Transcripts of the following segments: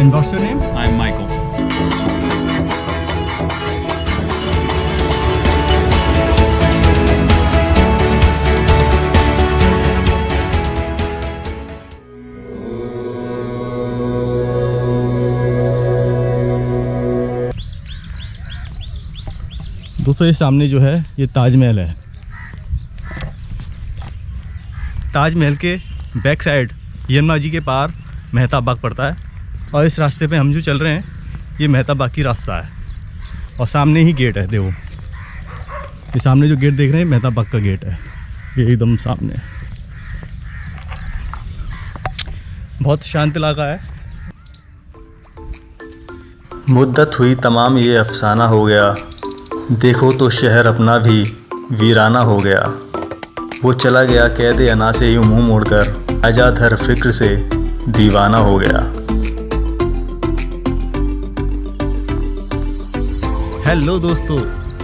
And what's your name? I'm Michael. दोस्तों ये सामने जो है ये ताजमहल है। ताजमहल के बैक साइड यमुना जी के पार मेहताब बाग पड़ता है और इस रास्ते पे हम जो चल रहे हैं ये मेहताब बाग की रास्ता है और सामने ही गेट है। देखो ये सामने जो गेट देख रहे हैं मेहताब बाग का गेट है, ये एकदम सामने। बहुत शांत इलाका है। मुद्दत हुई तमाम ये अफसाना हो गया, देखो तो शहर अपना भी वीराना हो गया। वो चला गया कैद अना से यूं मुँह मोड़कर, आज़ाद हर फिक्र से दीवाना हो गया। हेलो दोस्तों,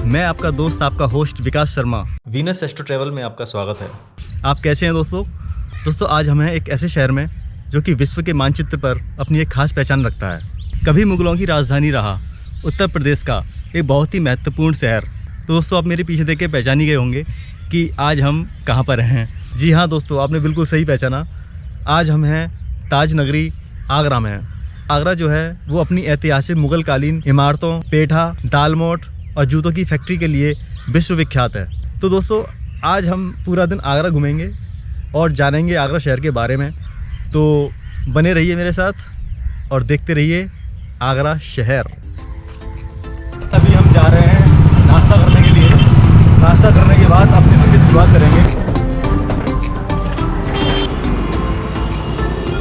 मैं आपका दोस्त आपका होस्ट विकास शर्मा, वीनस एस्ट्रो ट्रैवल में आपका स्वागत है। आप कैसे हैं दोस्तों? आज हम हैं एक ऐसे शहर में जो कि विश्व के मानचित्र पर अपनी एक खास पहचान रखता है। कभी मुगलों की राजधानी रहा उत्तर प्रदेश का एक बहुत ही महत्वपूर्ण शहर। तो दोस्तों आप मेरे पीछे देख के पहचान ही गए होंगे कि आज हम कहाँ पर हैं। जी हाँ दोस्तों, आपने बिल्कुल सही पहचाना। आज हम हैं ताज नगरी आगरा में। आगरा जो है वो अपनी ऐतिहासिक मुगल कालीन इमारतों, पेठा, दालमोट और जूतों की फैक्ट्री के लिए विश्वविख्यात है। तो दोस्तों आज हम पूरा दिन आगरा घूमेंगे और जानेंगे आगरा शहर के बारे में। तो बने रहिए मेरे साथ और देखते रहिए आगरा शहर। अभी हम जा रहे हैं नाश्ता करने के लिए। नाश्ता करने के बाद अपने दिन की शुरुआत करेंगे।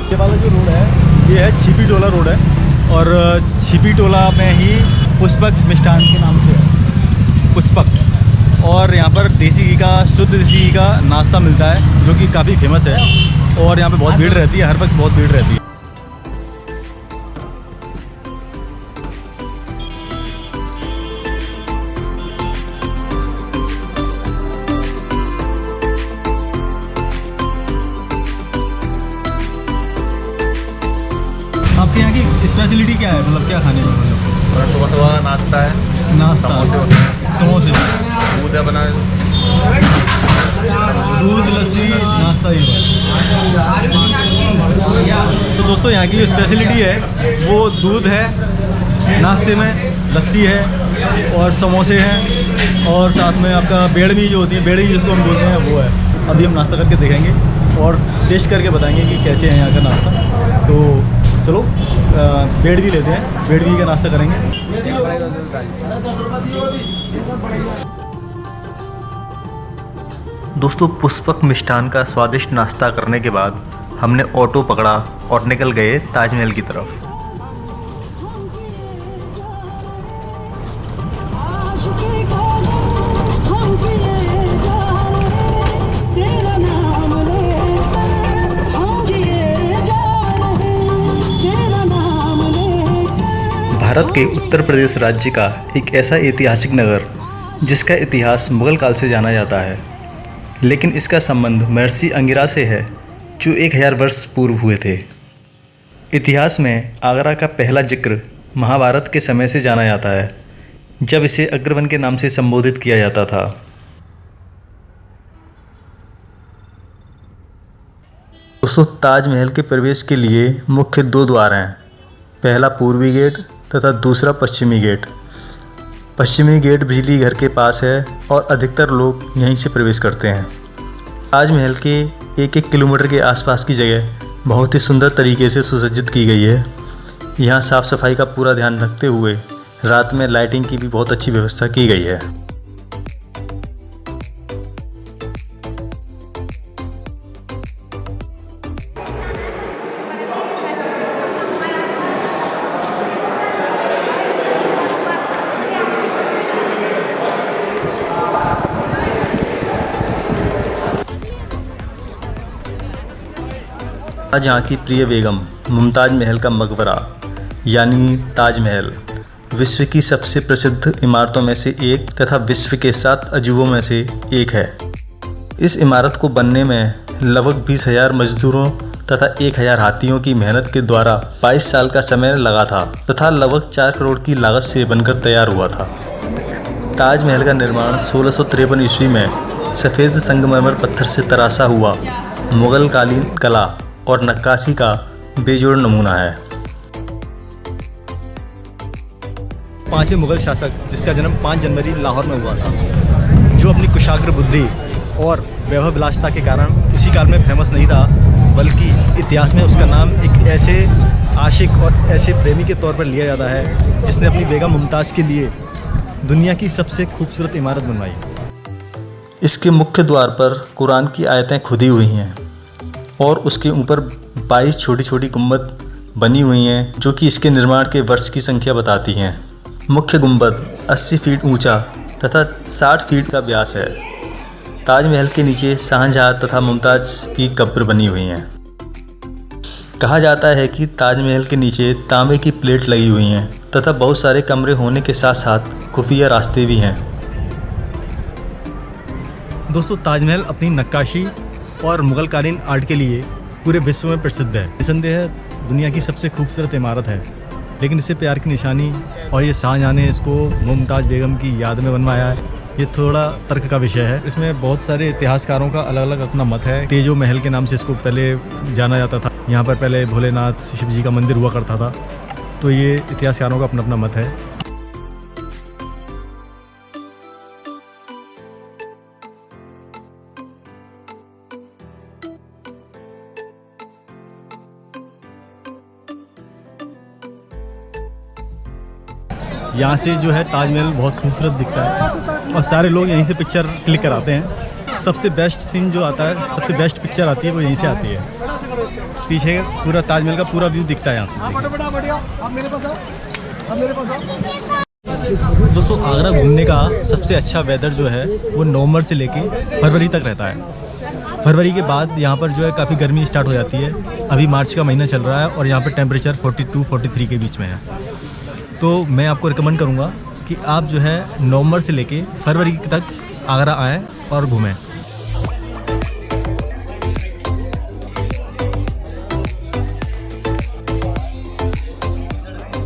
ये वाला जो रोड है ये है छिपी टोला रोड है और छिपी टोला में ही पुष्पक मिष्ठान के नाम से है पुष्पक। और यहाँ पर देसी घी का, शुद्ध देसी घी का नाश्ता मिलता है जो कि काफ़ी फेमस है और यहाँ पे बहुत भीड़ रहती है, हर वक्त बहुत भीड़ रहती है। आपके यहाँ की स्पेशलिटी क्या है, मतलब क्या खाने में? सुबह सुबह नाश्ता है, नाश्ता समोसे होते हैं, समोसे, दूध है बना, दूध, लस्सी, नाश्ता ही है। तो दोस्तों यहाँ की जो स्पेशलिटी है वो दूध है नाश्ते में, लस्सी है और समोसे हैं और साथ में आपका बेड़मी जो होती है, बेड़ी जिसको हम बोलते हैं वो है। अभी हम नाश्ता करके देखेंगे और टेस्ट करके बताएंगे कि कैसे है यहाँ का नाश्ता। तो चलो बेड़ भी लेते हैं, बेड़ भी का नाश्ता करेंगे। दोस्तों पुष्पक मिष्ठान का स्वादिष्ट नाश्ता करने के बाद हमने ऑटो पकड़ा और निकल गए ताजमहल की तरफ। भारत के उत्तर प्रदेश राज्य का एक ऐसा ऐतिहासिक नगर जिसका इतिहास मुगल काल से जाना जाता है, लेकिन इसका संबंध महर्षि अंगिरा से है जो 1000 वर्ष पूर्व हुए थे। इतिहास में आगरा का पहला जिक्र महाभारत के समय से जाना जाता है, जब इसे अग्रवन के नाम से संबोधित किया जाता था। दोस्तों ताजमहल के प्रवेश के लिए मुख्य 2 द्वार हैं, पहला पूर्वी गेट तथा दूसरा पश्चिमी गेट। पश्चिमी गेट बिजली घर के पास है और अधिकतर लोग यहीं से प्रवेश करते हैं। ताजमहल के 1-1 किलोमीटर के आसपास की जगह बहुत ही सुंदर तरीके से सुसज्जित की गई है। यहाँ साफ़ सफाई का पूरा ध्यान रखते हुए रात में लाइटिंग की भी बहुत अच्छी व्यवस्था की गई है। शाहजहाँ की प्रिय बेगम मुमताज़ महल का मकबरा यानी ताजमहल विश्व की सबसे प्रसिद्ध इमारतों में से एक तथा विश्व के 7 अजूबों में से एक है। इस इमारत को बनने में लगभग 20,000 मजदूरों तथा 1000 हाथियों की मेहनत के द्वारा 22 साल का समय लगा था तथा लगभग 4 करोड़ की लागत से बनकर तैयार हुआ था। ताजमहल का निर्माण 1653 ईस्वी में सफ़ेद संगमरमर पत्थर से तराशा हुआ मुगल कालीन कला और नक्काशी का बेजोड़ नमूना है। 5वें मुगल शासक जिसका जन्म 5 जनवरी लाहौर में हुआ था, जो अपनी कुशाग्र बुद्धि और वैभव विलासिता के कारण उसी काल में फेमस नहीं था, बल्कि इतिहास में उसका नाम एक ऐसे आशिक और ऐसे प्रेमी के तौर पर लिया जाता है जिसने अपनी बेगम मुमताज़ के लिए दुनिया की सबसे खूबसूरत इमारत बनवाई। इसके मुख्य द्वार पर कुरान की आयतें खुदी हुई हैं और उसके ऊपर 22 छोटी छोटी गुंबद बनी हुई हैं जो कि इसके निर्माण के वर्ष की संख्या बताती हैं। मुख्य गुंबद 80 फीट ऊंचा तथा 60 फीट का व्यास है। ताजमहल के नीचे शाहजहां तथा मुमताज़ की कब्र बनी हुई हैं। कहा जाता है कि ताजमहल के नीचे तांबे की प्लेट लगी हुई हैं तथा बहुत सारे कमरे होने के साथ साथ खुफिया रास्ते भी हैं। दोस्तों, ताजमहल अपनी नक्काशी और मुगलकालीन आर्ट के लिए पूरे विश्व में प्रसिद्ध है। निसंदेह दुनिया की सबसे खूबसूरत इमारत है, लेकिन इसे प्यार की निशानी और ये शाहजहां ने इसको मुमताज़ बेगम की याद में बनवाया है, ये थोड़ा तर्क का विषय है। इसमें बहुत सारे इतिहासकारों का अलग अलग अपना मत है। तेजो महल के नाम से इसको पहले जाना जाता था। यहाँ पर पहले भोलेनाथ शिव जी का मंदिर हुआ करता था, तो ये इतिहासकारों का अपना अपना मत है। यहाँ से जो है ताजमहल बहुत खूबसूरत दिखता है और सारे लोग यहीं से पिक्चर क्लिक कराते हैं। सबसे बेस्ट सीन जो आता है, सबसे बेस्ट पिक्चर आती है वो यहीं से आती है। पीछे पूरा ताजमहल का पूरा व्यू दिखता है यहाँ से। दोस्तों, आगरा घूमने का सबसे अच्छा वेदर जो है वो नवंबर से लेके फरवरी तक रहता है। फरवरी के बाद यहाँ पर जो है काफ़ी गर्मी स्टार्ट हो जाती है। अभी मार्च का महीना चल रहा है और यहाँ पर टेम्परेचर 42-43 के बीच में है। तो मैं आपको रिकमेंड करूँगा कि आप जो है नवंबर से लेके फरवरी तक आगरा आएँ और घूमें।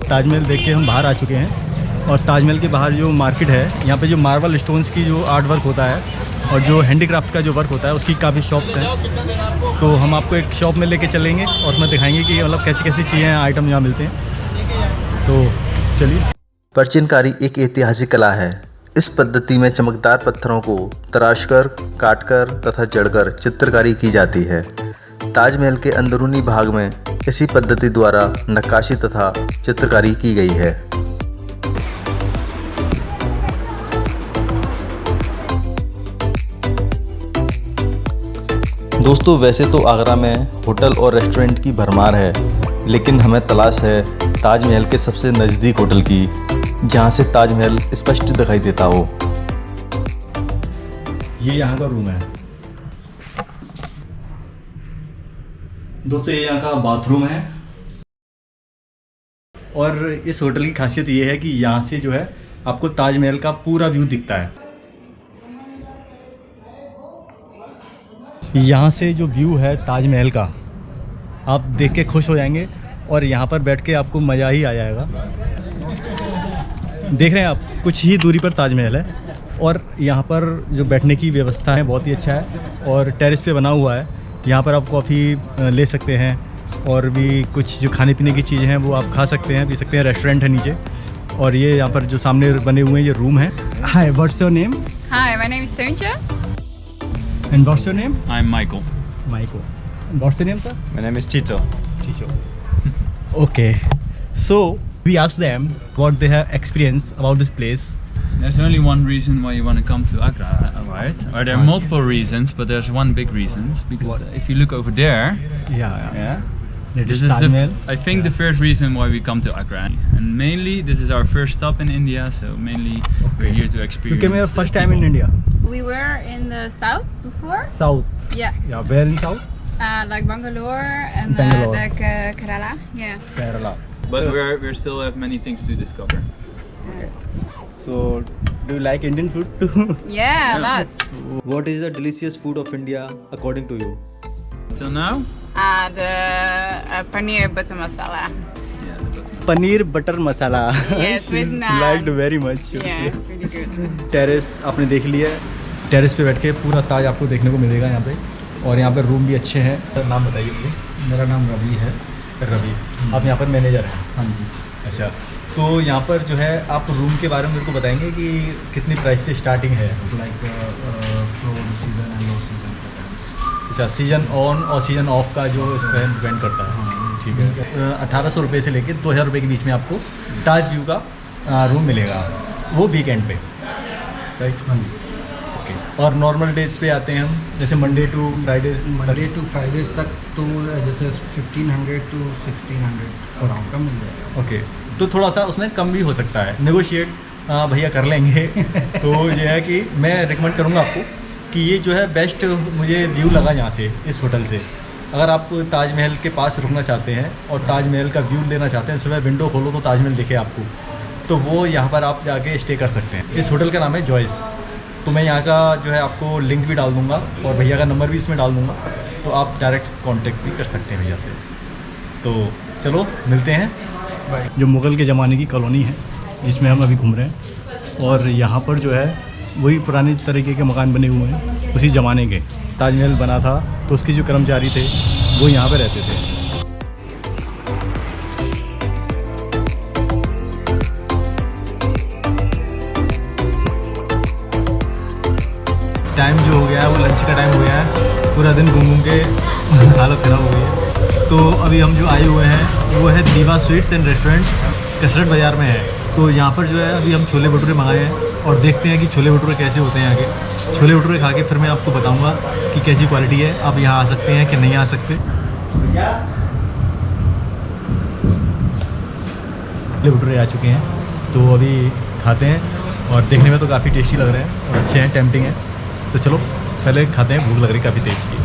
ताजमहल देख के हम बाहर आ चुके हैं और ताजमहल के बाहर जो मार्केट है, यहाँ पे जो मार्बल स्टोन्स की जो आर्ट वर्क होता है और जो हैंडीक्राफ्ट का जो वर्क होता है उसकी काफ़ी शॉप्स हैं। तो हम आपको एक शॉप में लेके चलेंगे और उसमें दिखाएंगे कि मतलब कैसी कैसी चीज़ें आइटम यहाँ मिलते हैं। तो चलिए। प्राचीनकारी एक ऐतिहासिक कला है। इस पद्धति में चमकदार पत्थरों को तराशकर, काटकर तथा जड़कर चित्रकारी की जाती है। ताजमहल के अंदरूनी भाग में इसी पद्धति द्वारा नक्काशी तथा चित्रकारी की गई है। दोस्तों, वैसे तो आगरा में होटल और रेस्टोरेंट की भरमार है, लेकिन हमें तलाश है ताजमहल के सबसे नज़दीक होटल की, जहां से ताजमहल स्पष्ट दिखाई देता हो। ये यहाँ का रूम है दोस्तों, ये यहाँ का बाथरूम है। और इस होटल की खासियत ये है कि यहाँ से जो है आपको ताजमहल का पूरा व्यू दिखता है। यहाँ से जो व्यू है ताजमहल का, आप देख के खुश हो जाएंगे और यहाँ पर बैठ के आपको मज़ा ही आ जाएगा। देख रहे हैं आप, कुछ ही दूरी पर ताजमहल है और यहाँ पर जो बैठने की व्यवस्था है बहुत ही अच्छा है और टेरेस पे बना हुआ है। यहाँ पर आप कॉफ़ी ले सकते हैं और भी कुछ जो खाने पीने की चीज़ें हैं वो आप खा सकते हैं, पी सकते हैं। रेस्टोरेंट है नीचे और ये यहाँ पर जो सामने बने हुए हैं ये रूम है। Hi, what's your name? Hi, my name is Teuntje. And what's your name? I'm Michael. Michael. What's your name, sir? My name is Tito. Chicho. Okay. So we asked them what they have experienced about this place. There's only one reason why you want to come to Agra, right? Or there are multiple reasons, but there's one big reason. Because What? if you look over there, Yeah. It this is is Taj Mahal. I think the first reason why we come to Agra. And mainly, this is our first stop in India, so mainly we're here to experience. You came here first time in India. We were in the south before. South. Yeah, Yeah. Where in south? like Bangalore and Bangalore. like Kerala. Yeah. Kerala. But we still have many things to discover. So, do you like Indian food too? Yeah, lots. What is the delicious food of India according to you? till now? The paneer butter masala. Yeah, the butter. Paneer butter masala Yes, with naan. Liked very much. Yeah, it's really good. Terrace आपने देख लिया है, terrace पे बैठ के पूरा ताज आपको देखने को मिलेगा यहाँ पे, और यहाँ पे रूम भी अच्छे हैं। नाम बताइए मुझे। मेरा नाम रवि है। रवि, आप यहाँ पर मैनेजर हैं? हाँ जी। अच्छा, तो यहाँ पर जो है आप रूम के बारे में मेरे को बताएंगे कि कितनी प्राइस से स्टार्टिंग है? Like floor season and low season. अच्छा, सीजन ऑन और सीजन ऑफ का जो इस पर डिपेंड करता है। ठीक है। 1800 रुपये से लेकर 2000 रुपये के बीच में आपको ताज व्यू का रूम मिलेगा, वो वीकेंड पे, राइट? हाँ जी। ओके। और नॉर्मल डेज पे आते हैं हम, जैसे Monday to Friday. Monday to Fridays तक तो जैसे 1500 to 1600 अराउंड का मिल जाएगा। ओके, तो थोड़ा सा उसमें कम भी हो सकता है, नेगोशिएट भैया कर लेंगे। तो ये है कि मैं रिकमेंड करूँगा आपको कि ये जो है बेस्ट मुझे व्यू लगा यहाँ से, इस होटल से। अगर आप ताजमहल के पास रुकना चाहते हैं और ताजमहल का व्यू लेना चाहते हैं, सुबह विंडो खोलो तो ताजमहल दिखे आपको, तो वो यहाँ पर आप जाके स्टे कर सकते हैं। इस होटल का नाम है जॉयस। तो मैं यहाँ का जो है आपको लिंक भी डाल दूँगा और भैया का नंबर भी इसमें डाल दूँगा, तो आप डायरेक्ट कांटेक्ट भी कर सकते हैं भैया से। तो चलो मिलते हैं। जो मुग़ल के ज़माने की कॉलोनी है जिसमें हम अभी घूम रहे हैं, और यहाँ पर जो है वही पुराने तरीके के मकान बने हुए हैं, उसी ज़माने के। ताजमहल बना था तो उसके जो कर्मचारी थे वो यहाँ पर रहते थे। टाइम जो हो गया है वो लंच का टाइम हो गया है, पूरा दिन घूम घूम के हालत ख़राब हो गई है। तो अभी हम जो आए हुए हैं वो है दीवा स्वीट्स एंड रेस्टोरेंट, कसरत बाज़ार में है। तो यहाँ पर जो है अभी हम छोले भटूरे मंगाए हैं और देखते हैं कि छोले भटूरे कैसे होते हैं। आगे छोले भटूरे खा के फिर मैं आपको बताऊँगा कि कैसी क्वालिटी है, आप यहाँ आ सकते हैं कि नहीं आ सकते। छोले भटूरे आ चुके हैं, तो अभी खाते हैं, और देखने में तो काफ़ी टेस्टी लग रहे हैं और अच्छे हैं, टेम्पटिंग है। तो चलो पहले खाते हैं, भूख लग रही है काफ़ी तेज़ की।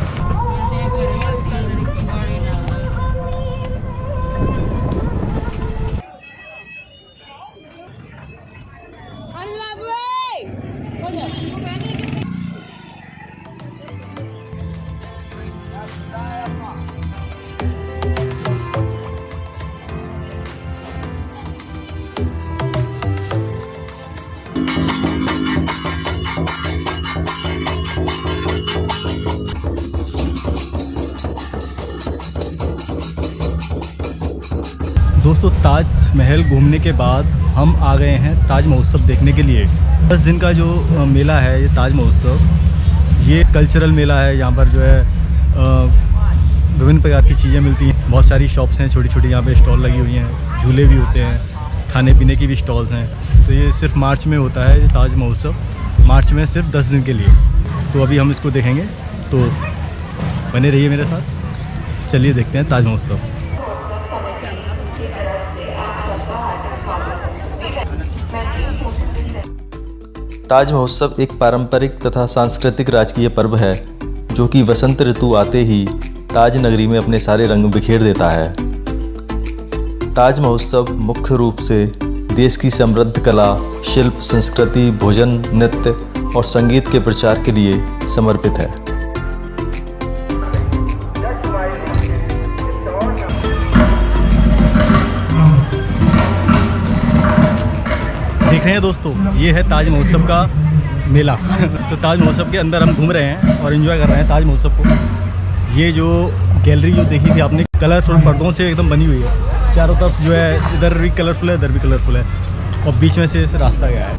दोस्तों, ताजमहल घूमने के बाद हम आ गए हैं ताज महोत्सव देखने के लिए। 10 दिन का जो मेला है ये ताज महोत्सव, ये कल्चरल मेला है। यहाँ पर जो है विभिन्न प्रकार की चीज़ें मिलती हैं, बहुत सारी शॉप्स हैं, छोटी छोटी यहाँ पे स्टॉल लगी हुई हैं, झूले भी होते हैं, खाने पीने की भी स्टॉल्स हैं। तो ये सिर्फ मार्च में होता है, ताज महोत्सव मार्च में सिर्फ 10 दिन के लिए। तो अभी हम इसको देखेंगे, तो बने रहिए मेरे साथ। चलिए देखते हैं ताज महोत्सव। ताज महोत्सव एक पारंपरिक तथा सांस्कृतिक राजकीय पर्व है जो कि वसंत ऋतु आते ही ताज नगरी में अपने सारे रंग बिखेर देता है। ताज महोत्सव मुख्य रूप से देश की समृद्ध कला, शिल्प, संस्कृति, भोजन, नृत्य और संगीत के प्रचार के लिए समर्पित है। देख रहे हैं दोस्तों, ये है ताज महोत्सव का मेला। तो ताज महोत्सव के अंदर हम घूम रहे हैं और एंजॉय कर रहे हैं ताज महोत्सव को। ये जो गैलरी जो देखी थी आपने, कलरफुल पर्दों से एकदम बनी हुई है। चारों तरफ जो है, इधर भी कलरफुल है, इधर भी कलरफुल है, और बीच में से इस रास्ता गया है।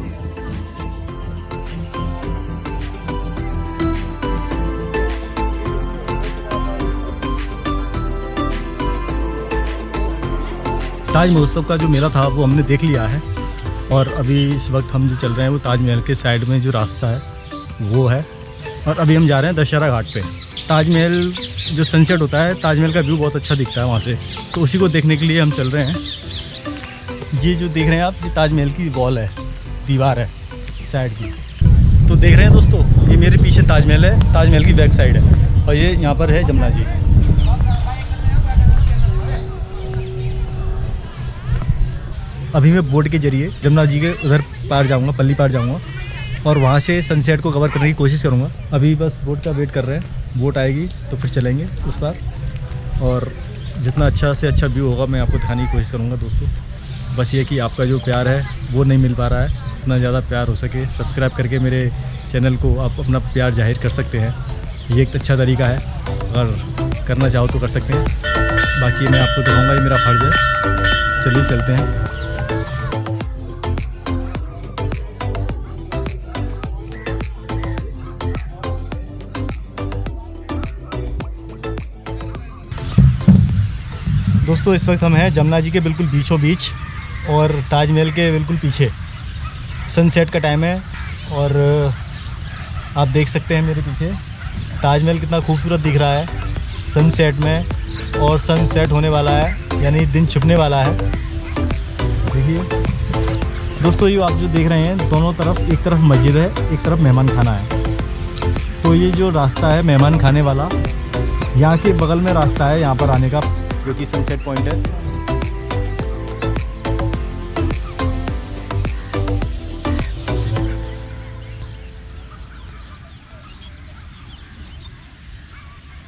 ताज महोत्सव का जो मेला था वो हमने देख लिया है, और अभी इस वक्त हम जो चल रहे हैं वो ताजमहल के साइड में जो रास्ता है वो है, और अभी हम जा रहे हैं दशहरा घाट पे। ताजमहल जो सनसेट होता है, ताजमहल का व्यू बहुत अच्छा दिखता है वहाँ से, तो उसी को देखने के लिए हम चल रहे हैं। ये जो देख रहे हैं आप, ये ताजमहल की वॉल है, दीवार है साइड की। तो देख रहे हैं दोस्तों, ये मेरे पीछे ताजमहल है, ताजमहल की बैक साइड है, और ये यहाँ पर है जमुना जी। अभी मैं बोट के जरिए जमुना जी के उधर पार जाऊंगा, पल्ली पार जाऊंगा, और वहाँ से सनसेट को कवर करने की कोशिश करूँगा। अभी बस बोट का वेट कर रहे हैं, बोट आएगी तो फिर चलेंगे उस पार, और जितना अच्छा से अच्छा व्यू होगा मैं आपको दिखाने की कोशिश करूँगा दोस्तों। बस ये कि आपका जो प्यार है वो नहीं मिल पा रहा है, इतना ज़्यादा प्यार हो सके सब्सक्राइब करके मेरे चैनल को आप अपना प्यार जाहिर कर सकते हैं। ये एक अच्छा तरीका है, अगर करना चाहो तो कर सकते हैं। बाकी मैं आपको दिखाऊंगा, ये मेरा फर्ज़ है। चलिए चलते हैं। दोस्तों इस वक्त हम हैं जमुना जी के बिल्कुल बीचों बीच और ताजमहल के बिल्कुल पीछे। सनसेट का टाइम है और आप देख सकते हैं मेरे पीछे ताजमहल कितना खूबसूरत दिख रहा है सनसेट में, और सनसेट होने वाला है यानी दिन छुपने वाला है। देखिए दोस्तों, ये आप जो देख रहे हैं दोनों तरफ, एक तरफ मस्जिद है एक तरफ मेहमान खाना है। तो ये जो रास्ता है मेहमान खाने वाला, यहाँ के बगल में रास्ता है यहाँ पर आने का, जो कि सनसेट पॉइंट है।